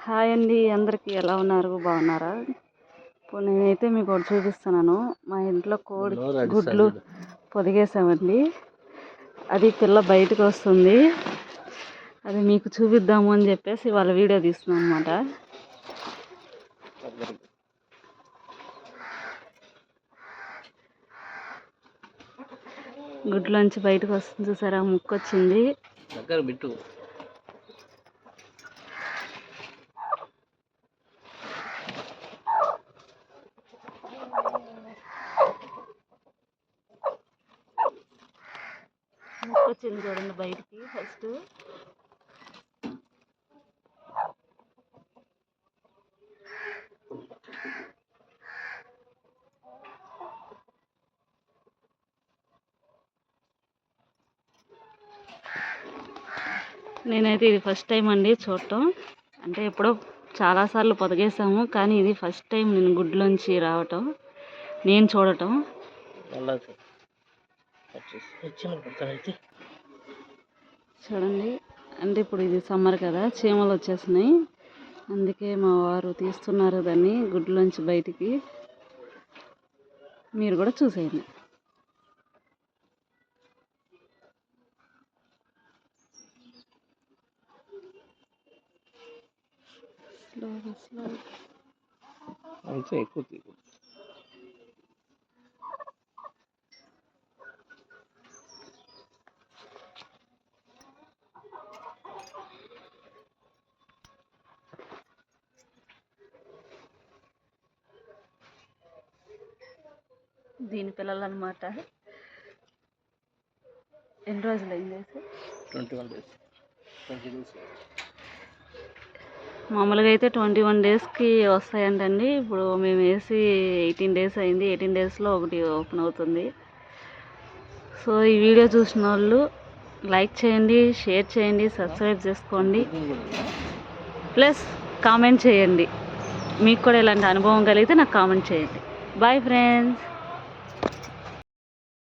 Hi అండి, అందరికీ ఎలా ఉన్నారు? బాగున్నారా? ఇప్పుడు నేనైతే మీకు ఒకటి చూపిస్తున్నాను. మా ఇంట్లో కోడి గుడ్లు పొదిగేసామండి. అది పిల్ల బయటకు వస్తుంది. అది మీకు చూపిద్దాము అని చెప్పేసి వాళ్ళ వీడియో తీస్తున్నాను అనమాట. గుడ్లోంచి బయటకు వస్తుంది, చూసారా? ముక్కు వచ్చింది. వచ్చింది చూడండి బయటికి. ఫస్ట్ నేనైతే ఇది ఫస్ట్ టైం అండి చూడటం. అంటే ఎప్పుడో చాలాసార్లు పొదిగేసాము, కానీ ఇది ఫస్ట్ టైం నేను గుడ్లోంచి రావటం, నేను చూడటం. చూడండి, అంటే ఇప్పుడు ఇది సమ్మర్ కదా, చీమలు వచ్చేసినాయి. అందుకే మా వారు తీస్తున్నారు దాన్ని గుడ్లోంచి బయటికి. మీరు కూడా చూసేయండి. దీని పిల్లలు అన్నమాట. ఎన్ని రోజులు అయింది? 21 days. 20 days. మామూలుగా అయితే 21 డేస్కి వస్తాయంటండి. ఇప్పుడు మేము వేసి 18 డేస్ అయింది. 18 డేస్లో ఒకటి ఓపెన్ అవుతుంది. సో ఈ వీడియో చూసిన వాళ్ళు లైక్ చేయండి, షేర్ చేయండి, సబ్స్క్రైబ్ చేసుకోండి, ప్లస్ కామెంట్ చేయండి. మీకు కూడా ఇలాంటి అనుభవం కలిగితే నాకు కామెంట్ చేయండి. Bye friends.